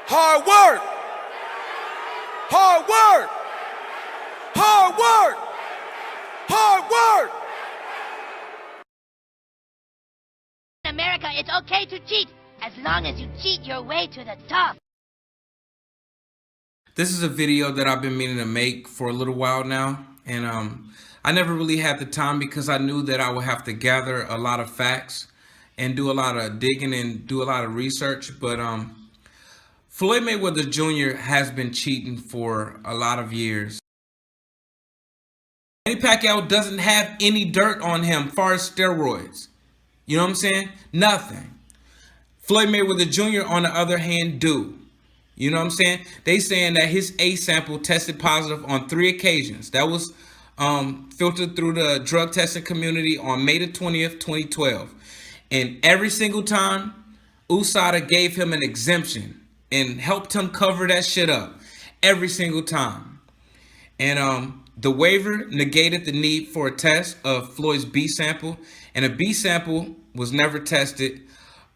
Hard work. Hard work. Hard work. Hard work. In America, it's okay to cheat as long as you cheat your way to the top. This is a video that I've been meaning to make for a little while now, and I never really had the time because I knew that I would have to gather a lot of facts and do a lot of digging and do a lot of research. But Floyd Mayweather Jr. has been cheating for a lot of years. Manny Pacquiao doesn't have any dirt on him as far as steroids. You know what I'm saying? Nothing. Floyd Mayweather Jr. on the other hand do. You know what I'm saying? They saying that his A sample tested positive on 3 occasions. That was filtered through the drug testing community on May the 20th, 2012. And every single time, USADA gave him an exemption and helped him cover that shit up. Every single time. And the waiver negated the need for a test of Floyd's B sample. And a B sample was never tested.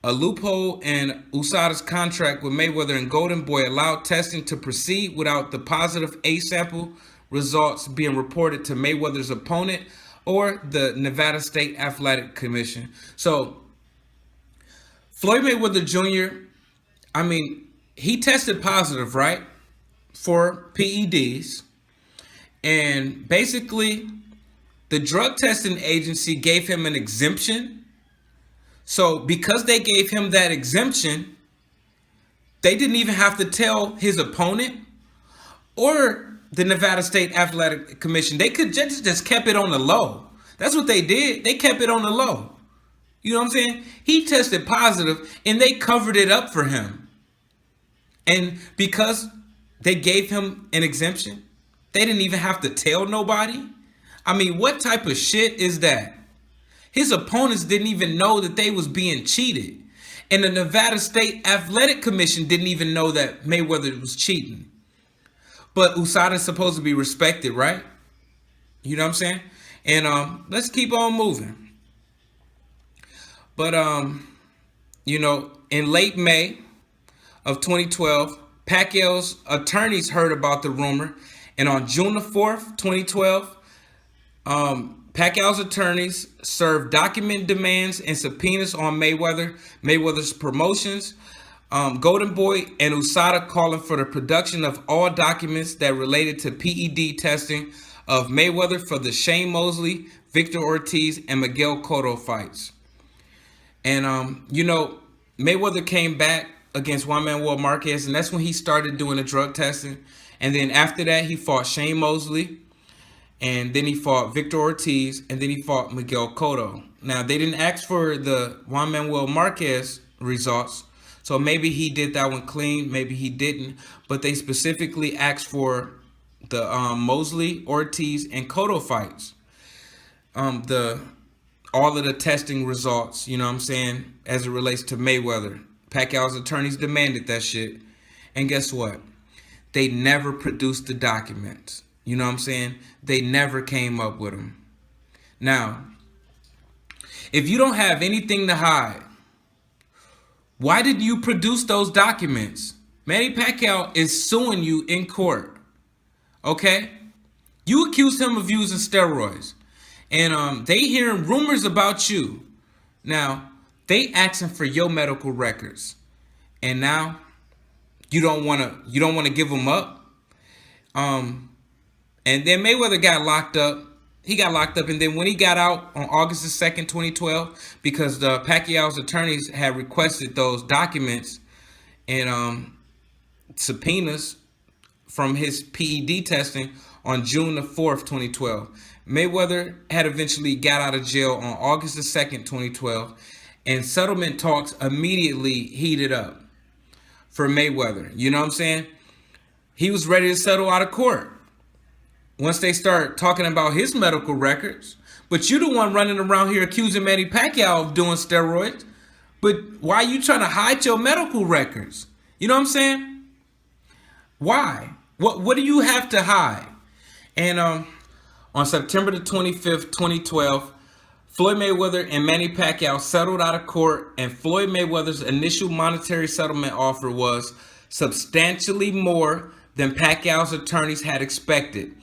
A loophole in USADA's contract with Mayweather and Golden Boy allowed testing to proceed without the positive A sample results being reported to Mayweather's opponent or the Nevada State Athletic Commission. So, Floyd Mayweather Jr., I mean, he tested positive, right, for PEDs. And basically, the drug testing agency gave him an exemption. So because they gave him that exemption, they didn't even have to tell his opponent or the Nevada State Athletic Commission. They could just kept it on the low. That's what they did. They kept it on the low. You know what I'm saying? He tested positive and they covered it up for him. And because they gave him an exemption, they didn't even have to tell nobody. I mean, what type of shit is that? His opponents didn't even know that they was being cheated. And the Nevada State Athletic Commission didn't even know that Mayweather was cheating. But USADA is supposed to be respected, right? You know what I'm saying? And let's keep on moving. But, you know, in late May of 2012, Pacquiao's attorneys heard about the rumor. And on June the 4th, 2012, Pacquiao's attorneys served document demands and subpoenas on Mayweather's promotions, Golden Boy, and USADA, calling for the production of all documents that related to PED testing of Mayweather for the Shane Mosley, Victor Ortiz, and Miguel Cotto fights. And, you know, Mayweather came back against Juan Manuel Marquez, and that's when he started doing the drug testing. And then after that, he fought Shane Mosley. And then he fought Victor Ortiz, and then he fought Miguel Cotto. Now, they didn't ask for the Juan Manuel Marquez results, so maybe he did that one clean, maybe he didn't. But they specifically asked for the Mosley, Ortiz, and Cotto fights. All of the testing results, you know what I'm saying, as it relates to Mayweather. Pacquiao's attorneys demanded that shit. And guess what? They never produced the documents. You know what I'm saying? They never came up with them. Now, if you don't have anything to hide, why did you produce those documents? Manny Pacquiao is suing you in court. Okay? You accused him of using steroids. And they hearing rumors about you. Now, they asking for your medical records. And now you don't want to give them up. And then Mayweather got locked up. He got locked up. And then when he got out on August the 2nd, 2012, because the Pacquiao's attorneys had requested those documents and subpoenas from his PED testing on June the 4th, 2012. Mayweather had eventually got out of jail on August the 2nd, 2012. And settlement talks immediately heated up for Mayweather. You know what I'm saying? He was ready to settle out of court once they start talking about his medical records. But you the one running around here accusing Manny Pacquiao of doing steroids. But why are you trying to hide your medical records? You know what I'm saying? Why? What do you have to hide? And on September the 25th, 2012, Floyd Mayweather and Manny Pacquiao settled out of court, and Floyd Mayweather's initial monetary settlement offer was substantially more than Pacquiao's attorneys had expected,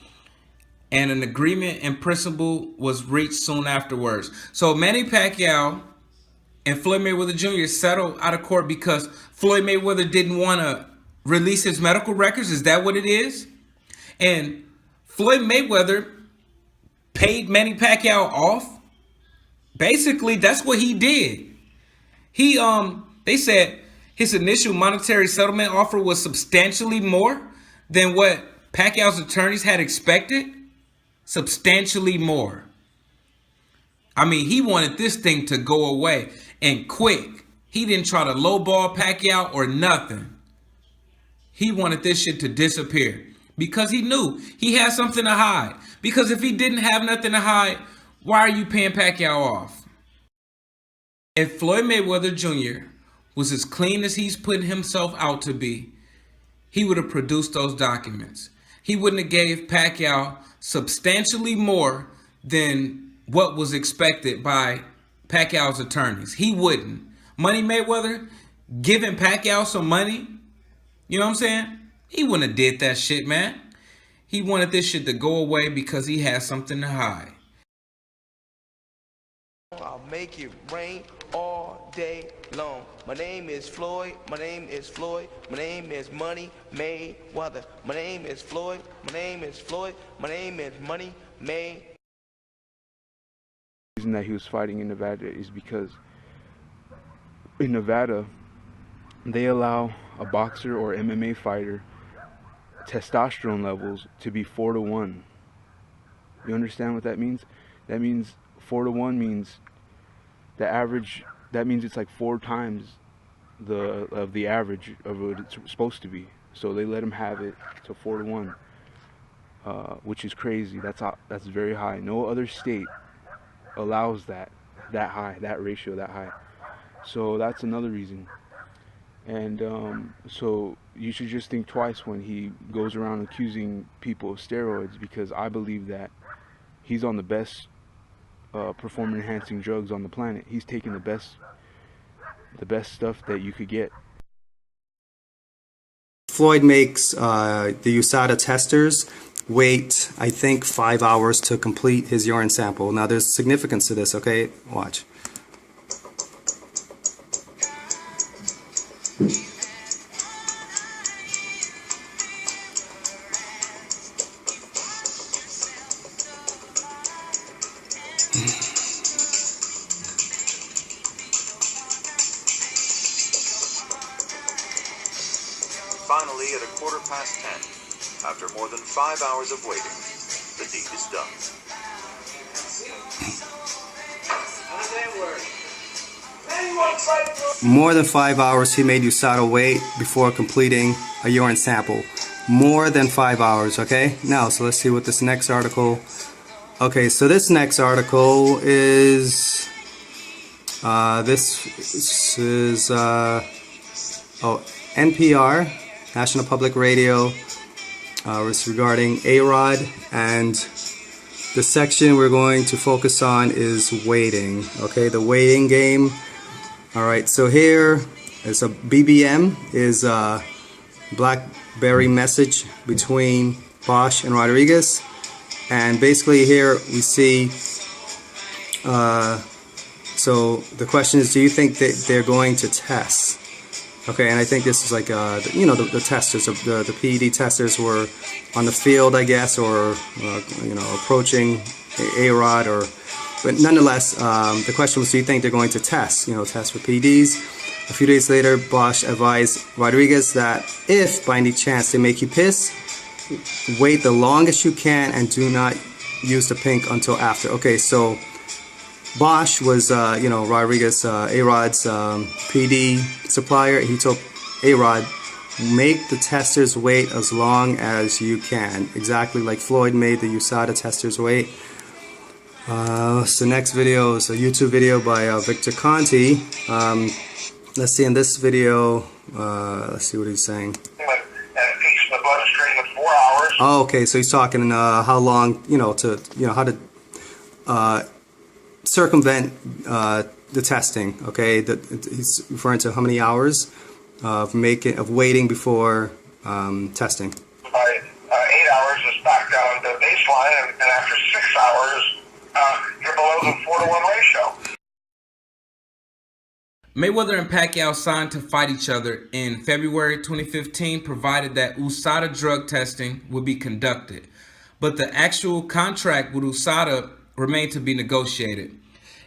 and an agreement in principle was reached soon afterwards. So Manny Pacquiao and Floyd Mayweather Jr. settled out of court because Floyd Mayweather didn't want to release his medical records. Is that what it is? And Floyd Mayweather paid Manny Pacquiao off. Basically, that's what he did. They said his initial monetary settlement offer was substantially more than what Pacquiao's attorneys had expected. Substantially more. I mean, he wanted this thing to go away and quick. He didn't try to lowball Pacquiao or nothing. He wanted this shit to disappear because he knew he had something to hide. Because if he didn't have nothing to hide, why are you paying Pacquiao off? If Floyd Mayweather Jr. was as clean as he's putting himself out to be, he would have produced those documents. He wouldn't have gave Pacquiao substantially more than what was expected by Pacquiao's attorneys. He wouldn't. Money Mayweather giving Pacquiao some money, you know what I'm saying? He wouldn't have did that shit, man. He wanted this shit to go away because he had something to hide. I'll make it rain all day long. My name is Floyd. My name is Floyd. My name is Money Mayweather. My name is Floyd. My name is Floyd. My name is Money May. The reason that he was fighting in Nevada is because in Nevada they allow a boxer or MMA fighter testosterone levels to be 4-to-1. You understand what that means? That means 4-to-1 means the average. That means it's like 4 times the average of what it's supposed to be. So they let him have it to 4-to-1, which is crazy. That's very high. No other state allows that high, that ratio that high. So that's another reason. And so you should just think twice when he goes around accusing people of steroids, because I believe that he's on the best performance enhancing drugs on the planet. He's taking the best stuff that you could get. Floyd makes the USADA testers wait, I think, 5 hours to complete his urine sample. Now there's significance to this, okay? Watch. Finally, at 10:15, after more than 5 hours of waiting, the deed is done. More than 5 hours he made USADA wait before completing a urine sample. More than 5 hours, okay? Now, so let's see what this next article... Okay, so this next article is... this is... NPR, National Public Radio, was regarding A-Rod, and the section we're going to focus on is waiting, okay, the waiting game. Alright, so here is a BBM, is a BlackBerry message between Bosch and Rodriguez, and basically here we see, so the question is, do you think that they're going to test? Okay, and I think this is like, you know, the testers, the PED testers were on the field, I guess, or, you know, approaching A-Rod, or, but nonetheless, the question was, do you think they're going to test, you know, test for PEDs? A few days later, Bosch advised Rodriguez that if, by any chance, they make you piss, wait the longest you can and do not use the pink until after. Okay, so Bosch was, you know, Rodriguez, A-Rod's PD supplier. He told A-Rod, make the testers wait as long as you can. Exactly like Floyd made the USADA testers wait. So next video is a YouTube video by Victor Conti. Let's see in this video, let's see what he's saying. Oh, okay, so he's talking how long, you know, to, you know, how to circumvent the testing, okay? He's referring to how many hours. of waiting before testing? By 8 hours, it's back down to baseline, and after 6 hours, you're below the 4-to-1 ratio. Mayweather and Pacquiao signed to fight each other in February 2015, provided that USADA drug testing would be conducted. But the actual contract with USADA remained to be negotiated.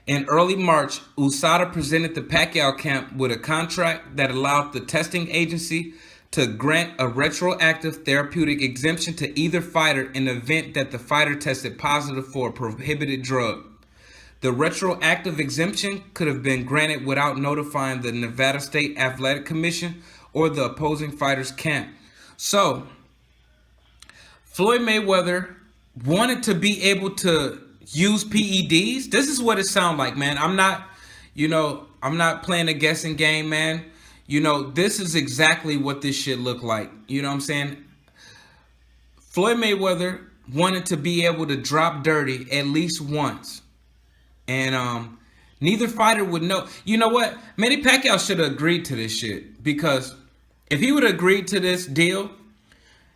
In early March, USADA presented the Pacquiao camp with a contract that allowed the testing agency to grant a retroactive therapeutic exemption to either fighter in the event that the fighter tested positive for a prohibited drug. The retroactive exemption could have been granted without notifying the Nevada State Athletic Commission or the opposing fighter's camp. So, Floyd Mayweather wanted to be able to use PEDs. This is what it sounds like, man. I'm not playing a guessing game, man. This is exactly what this shit looked like. You know what I'm saying? Floyd Mayweather wanted to be able to drop dirty at least once. And neither fighter would know. You know what? Manny Pacquiao should have agreed to this shit. Because if he would have agreed to this deal,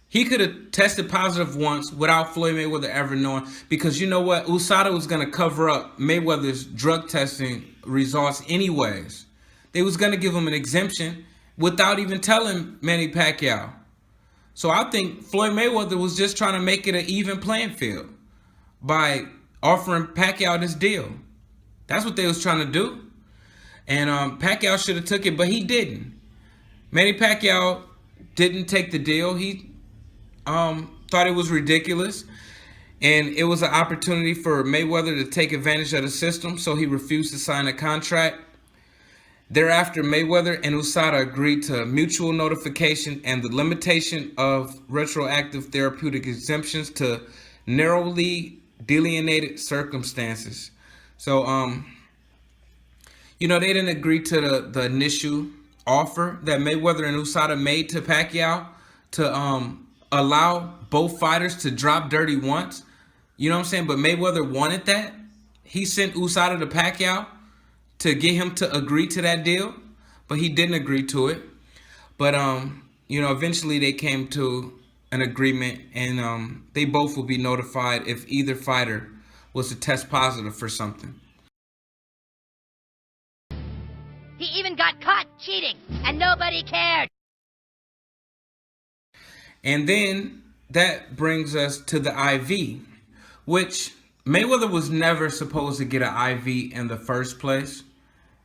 he could have tested positive once without Floyd Mayweather ever knowing. Because you know what? USADA was going to cover up Mayweather's drug testing results anyways. They was going to give him an exemption without even telling Manny Pacquiao. So I think Floyd Mayweather was just trying to make it an even playing field by offering Pacquiao this deal. That's what they was trying to do. And Pacquiao should have took it, but he didn't. Manny Pacquiao didn't take the deal. He thought it was ridiculous. And it was an opportunity for Mayweather to take advantage of the system, so he refused to sign a contract. Thereafter, Mayweather and USADA agreed to mutual notification and the limitation of retroactive therapeutic exemptions to narrowly delineated circumstances. So, they didn't agree to the initial offer that Mayweather and USADA made to Pacquiao to allow both fighters to drop dirty once. You know what I'm saying? But Mayweather wanted that. He sent USADA to Pacquiao to get him to agree to that deal, but he didn't agree to it. But, eventually they came to an agreement, and they both will be notified if either fighter was to test positive for something. He even got caught cheating, and nobody cared. And then that brings us to the IV, which Mayweather was never supposed to get an IV in the first place.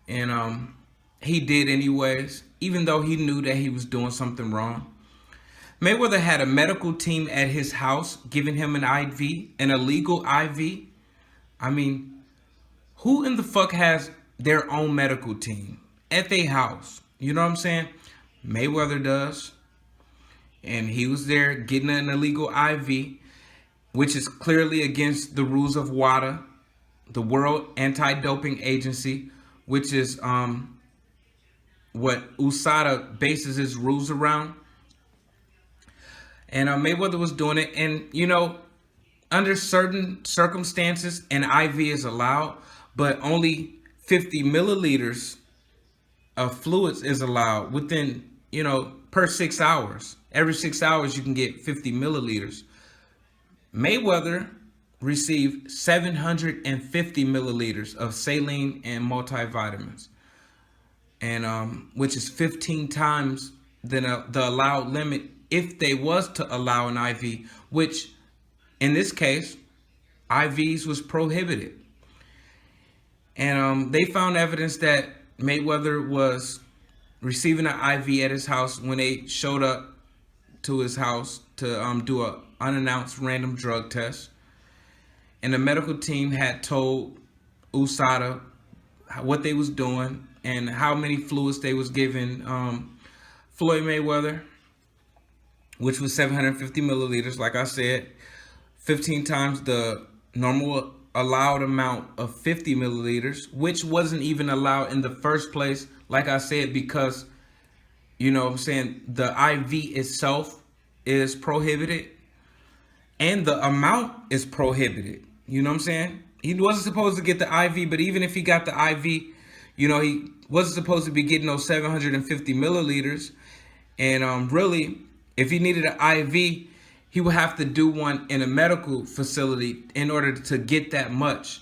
And he did anyways, even though he knew that he was doing something wrong. Mayweather had a medical team at his house giving him an IV, an illegal IV. I mean, who in the fuck has their own medical team at their house? You know what I'm saying? Mayweather does. And he was there getting an illegal IV, which is clearly against the rules of WADA, the World Anti-Doping Agency, which is what USADA bases his rules around. And Mayweather was doing it. And, under certain circumstances, an IV is allowed, but only 50 milliliters of fluids is allowed within, per 6 hours. Every 6 hours, you can get 50 milliliters. Mayweather received 750 milliliters of saline and multivitamins, and which is 15 times the allowed limit if they was to allow an IV, which in this case, IVs was prohibited. And they found evidence that Mayweather was receiving an IV at his house when they showed up to his house to do a unannounced random drug test. And the medical team had told USADA what they was doing and how many fluids they was giving Floyd Mayweather, which was 750 milliliters, like I said, 15 times the normal allowed amount of 50 milliliters, which wasn't even allowed in the first place, like I said, because, the IV itself is prohibited and the amount is prohibited. You know what I'm saying? He wasn't supposed to get the IV, but even if he got the IV, You know, he wasn't supposed to be getting those 750 milliliters. And really, if he needed an IV, he would have to do one in a medical facility in order to get that much,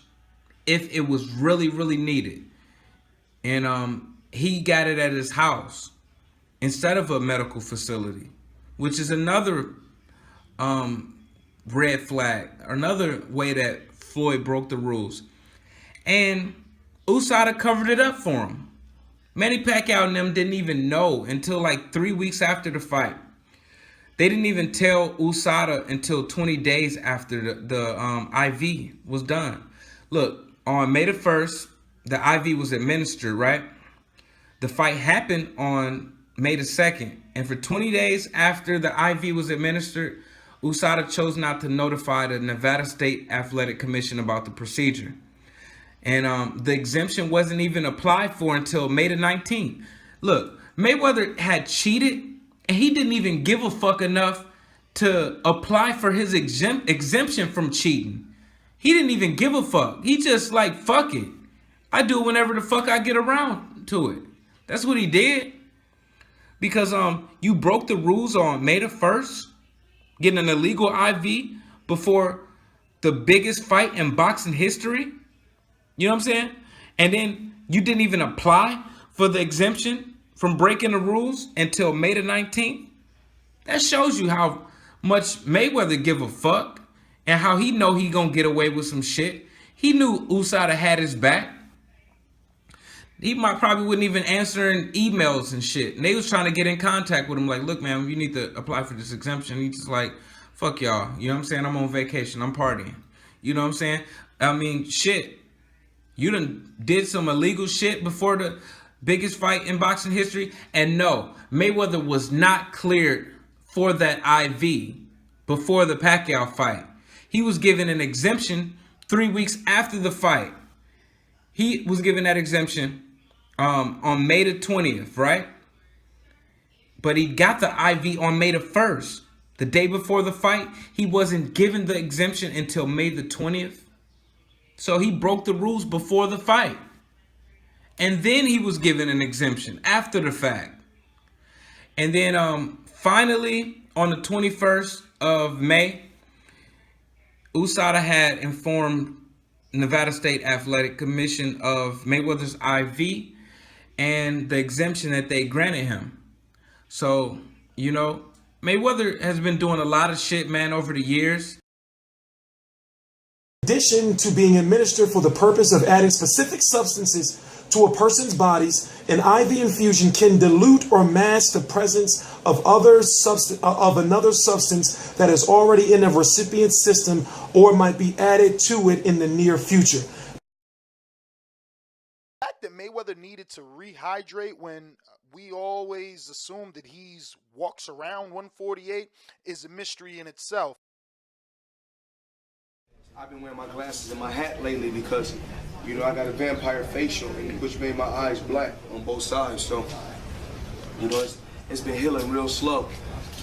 if it was really, really needed. And he got it at his house instead of a medical facility, which is another red flag, another way that Floyd broke the rules. And USADA covered it up for him. Manny Pacquiao and them didn't even know until like 3 weeks after the fight. They didn't even tell USADA until 20 days after the IV was done. Look, on May the 1st, the IV was administered, right? The fight happened on May the 2nd. And for 20 days after the IV was administered, USADA chose not to notify the Nevada State Athletic Commission about the procedure. And the exemption wasn't even applied for until May the 19th. Look, Mayweather had cheated, and he didn't even give a fuck enough to apply for his exemption from cheating. He didn't even give a fuck. He just like, fuck it. I do it whenever the fuck I get around to it. That's what he did. Because you broke the rules on May the 1st, getting an illegal IV before the biggest fight in boxing history. You know what I'm saying? And then you didn't even apply for the exemption from breaking the rules until May the 19th. That shows you how much Mayweather give a fuck and how he know he gonna get away with some shit. He knew USADA had his back. He might probably wouldn't even answer in emails and shit. And they was trying to get in contact with him like, look, man, you need to apply for this exemption. He's just like, fuck y'all. You know what I'm saying? I'm on vacation. I'm partying. You know what I'm saying? I mean, shit. You done did some illegal shit before the biggest fight in boxing history. And no, Mayweather was not cleared for that IV before the Pacquiao fight. He was given an exemption 3 weeks after the fight. He was given that exemption on May the 20th, right? But he got the IV on May the 1st. The day before the fight, he wasn't given the exemption until May the 20th. So he broke the rules before the fight. And then he was given an exemption after the fact. And then finally, on the 21st of May, USADA had informed Nevada State Athletic Commission of Mayweather's IV and the exemption that they granted him. So, you know, Mayweather has been doing a lot of shit, man, over the years. In addition to being administered for the purpose of adding specific substances to a person's bodies, an IV infusion can dilute or mask the presence of another substance that is already in the recipient's system or might be added to it in the near future. The fact that Mayweather needed to rehydrate when we always assume that he's walks around 148 is a mystery in itself. I've been wearing my glasses and my hat lately because, you know, I got a vampire facial, which made my eyes black on both sides. So, you know, it's been healing real slow.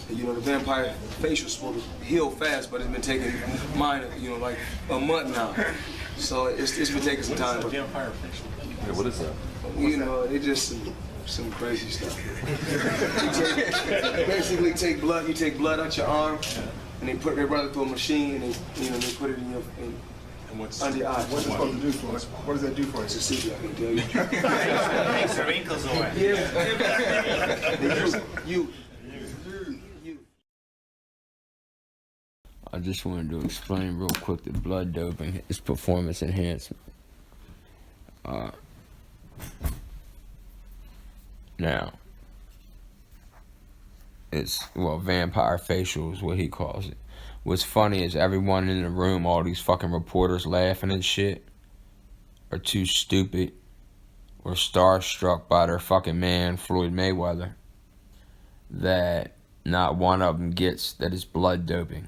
And, you know, the vampire facial's supposed to heal fast, but it's been taking mine, you know, like a month now. So it's been taking some time. What is vampire facial? Yeah, what is that? You know, it just some crazy stuff. You basically take blood out your arm. And they run it through a machine, and they put it in your under your eye. What's it supposed to do for us? What does that do for us? It's a secret, I can tell you. Takes the wrinkles away. You. I just wanted to explain real quick the blood doping is performance enhancement. Now, it's, well, vampire facial is what he calls it. What's funny is everyone in the room, all these fucking reporters laughing and shit, are too stupid or starstruck by their fucking man, Floyd Mayweather, that not one of them gets that it's blood doping.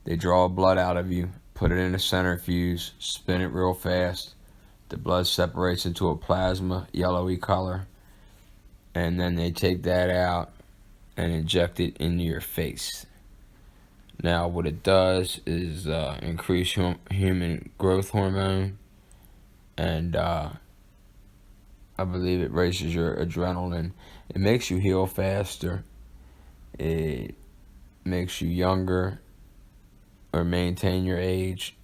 They draw blood out of you, put it in a centrifuge, spin it real fast. The blood separates into a plasma, yellowy color, and then they take that out and inject it into your face. Now, what it does is increase human growth hormone, and I believe it raises your adrenaline. It makes you heal faster. It makes you younger or maintain your age.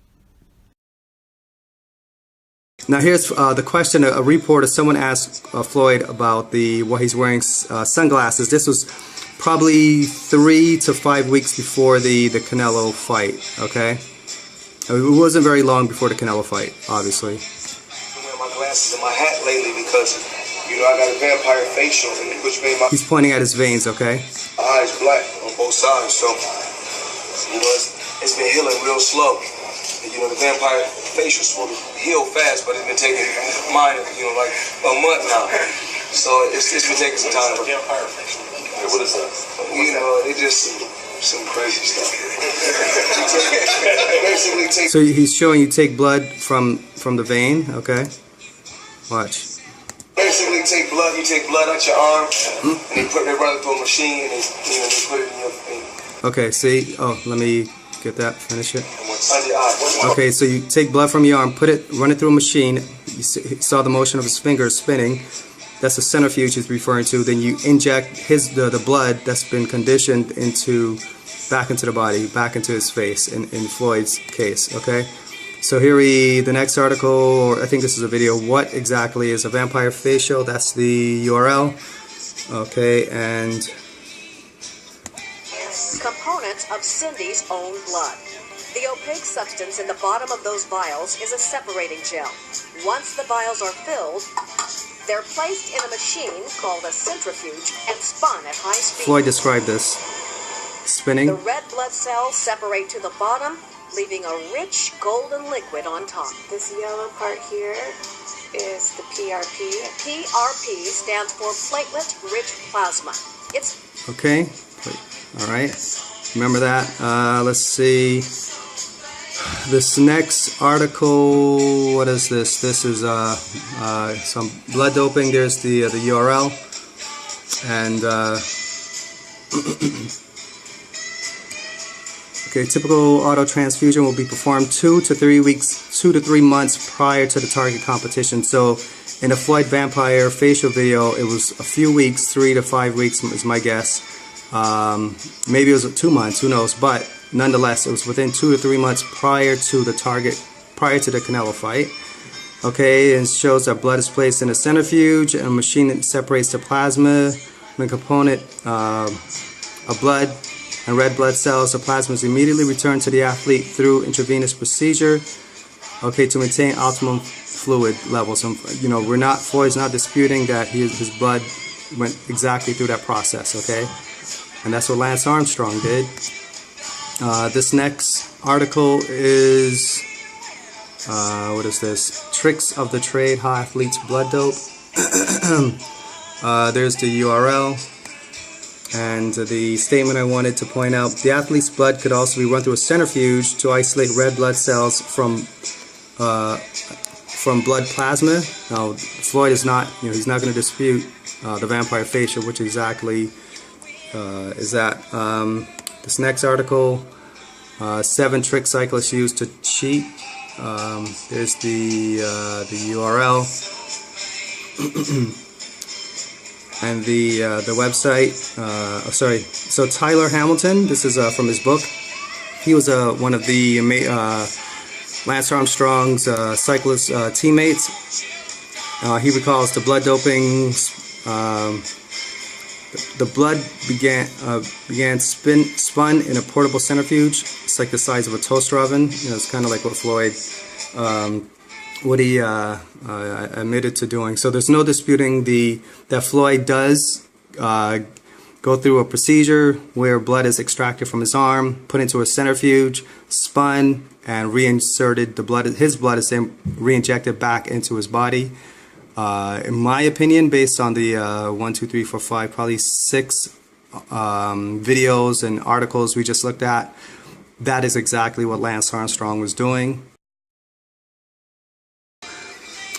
Now here's the question. A reporter, someone asked Floyd about why he's wearing sunglasses. This was probably 3 to 5 weeks before the Canelo fight. Okay, it wasn't very long before the Canelo fight, obviously. I'm wearing my glasses and my hat lately because, you know, I got a vampire facial, which made my He's pointing at his veins. Okay. eyes black on both sides. So, you know, it's been healing real slow. You know, the vampire facial supposed to heal fast, but it's been taking mine, you know, like a month now. So it's been taking some time. Vampire facial. Yeah, what is that? You know, it just some crazy stuff. Basically, take. So he's showing you take blood from the vein. Okay. Watch. Basically, take blood. You take blood out your arm, and they run it through a machine, and they put it in your finger. Okay. See. Oh, let me get that. Finish it. Under your eye. Okay, so you take blood from your arm, run it through a machine. You saw the motion of his fingers spinning. That's the centrifuge he's referring to. Then you inject the blood that's been conditioned back into the body, back into his face. In Floyd's case, okay. So here the next article, or I think this is a video. What exactly is a vampire facial? That's the URL. Okay, and components of Cindy's own blood. The opaque substance in the bottom of those vials is a separating gel. Once the vials are filled, they're placed in a machine called a centrifuge and spun at high speed. Floyd described this. Spinning. The red blood cells separate to the bottom, leaving a rich golden liquid on top. This yellow part here is the PRP. PRP stands for platelet-rich plasma. It's okay. All right. Remember that. Let's see. This next article, what is this? This is some blood doping. There's the URL, and okay, typical auto transfusion will be performed 2 to 3 months prior to the target competition. So, in the Floyd Vampire facial video, it was a few weeks, 3 to 5 weeks is my guess. Maybe it was 2 months, who knows? But nonetheless, it was within 2 to 3 months prior to the Canelo fight. Okay, and it shows that blood is placed in a centrifuge and a machine that separates the plasma. When a component of blood and red blood cells, the plasma is immediately returned to the athlete through intravenous procedure. Okay, to maintain optimum fluid levels. You know, Floyd's not disputing that his blood went exactly through that process. Okay. And that's what Lance Armstrong did. This next article is, what is this? Tricks of the Trade, How Athletes Blood Dope. There's the URL. And the statement I wanted to point out, the athlete's blood could also be run through a centrifuge to isolate red blood cells from blood plasma. Now, Floyd is not, he's not going to dispute the vampire facial, which exactly is that. This next article, 7 tricks cyclists use to cheat. There's the URL and the website. So Tyler Hamilton, this is from his book. He was one of the Lance Armstrong's cyclist teammates. He recalls the blood doping. The blood began spun in a portable centrifuge. It's like the size of a toaster oven. It's kind of like what Floyd, admitted to doing. So there's no disputing that Floyd does go through a procedure where blood is extracted from his arm, put into a centrifuge, spun, and reinserted. His blood is then reinjected back into his body. In my opinion, based on the 1, 2, 3, 4, 5, probably 6 videos and articles we just looked at, that is exactly what Lance Armstrong was doing.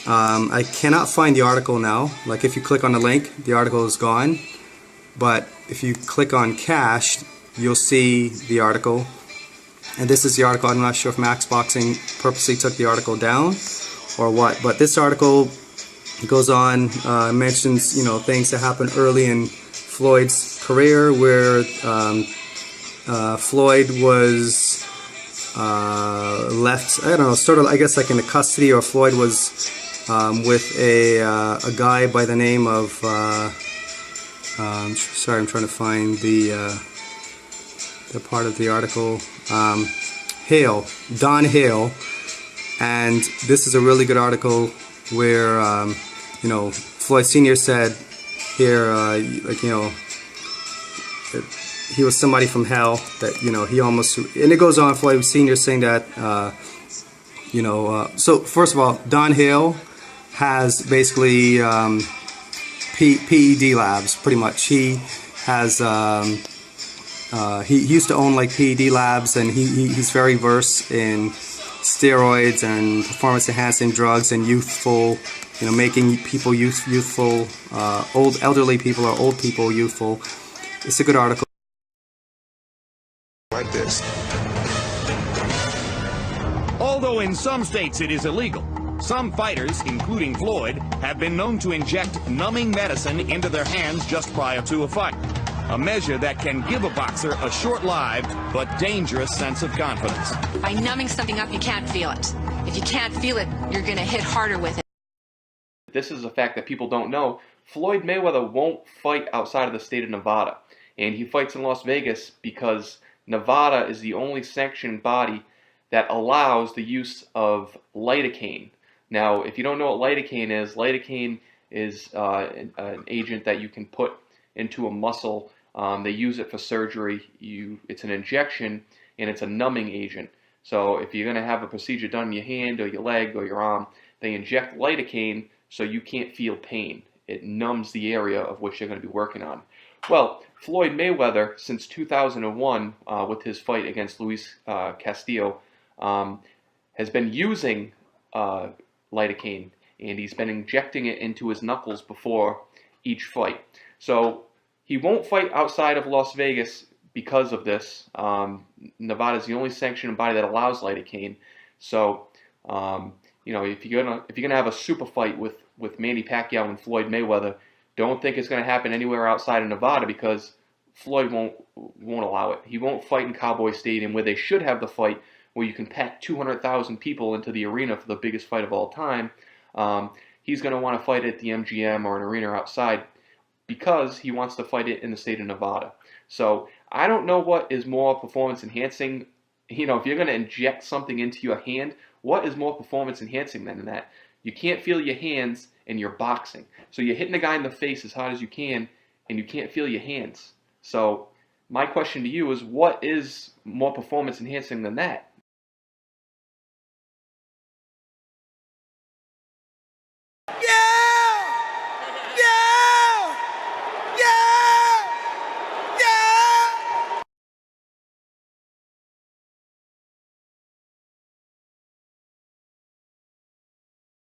I cannot find the article now. Like if you click on the link, the article is gone. But if you click on cached, you'll see the article. And this is the article. I'm not sure if Max Boxing purposely took the article down or what. But this article It goes on, mentions, you know, things that happened early in Floyd's career where Floyd was left, I don't know, sort of, I guess, like in the custody, or Floyd was with a guy by the name of, sorry, I'm trying to find the part of the article, Hale, Don Hale, and this is a really good article where, you know, Floyd Sr. said here, like, you know, that he was somebody from hell, that, you know, he almost, and it goes on, Floyd Sr. saying that, you know, so first of all, Don Hale has basically PED labs, pretty much. He has, he used to own like PED labs, and he's very versed in steroids and performance enhancing drugs and youthful, you know, making people youthful, elderly people or old people youthful. It's a good article. Like this. Although in some states it is illegal, some fighters, including Floyd, have been known to inject numbing medicine into their hands just prior to a fight. A measure that can give a boxer a short-lived but dangerous sense of confidence. By numbing something up, you can't feel it. If you can't feel it, you're going to hit harder with it. This is a fact that people don't know. Floyd Mayweather won't fight outside of the state of Nevada. And he fights in Las Vegas because Nevada is the only sanctioned body that allows the use of lidocaine. Now, if you don't know what lidocaine is an agent that you can put into a muscle. They use it for surgery. It's an injection, and it's a numbing agent. So if you're going to have a procedure done in your hand or your leg or your arm, they inject lidocaine so you can't feel pain. It numbs the area of which they're going to be working on. Well, Floyd Mayweather, since 2001, with his fight against Luis Castillo, has been using lidocaine, and he's been injecting it into his knuckles before each fight. So he won't fight outside of Las Vegas because of this. Nevada is the only sanctioned body that allows lidocaine. So, you know, if you're gonna have a super fight with Manny Pacquiao and Floyd Mayweather, don't think it's gonna happen anywhere outside of Nevada, because Floyd won't allow it. He won't fight in Cowboy Stadium, where they should have the fight, where you can pack 200,000 people into the arena for the biggest fight of all time. He's gonna want to fight at the MGM or an arena outside, because he wants to fight it in the state of Nevada. So I don't know what is more performance enhancing. You know, if you're going to inject something into your hand, what is more performance enhancing than that? You can't feel your hands and you're boxing. So you're hitting the guy in the face as hard as you can, and you can't feel your hands. So my question to you is, what is more performance enhancing than that?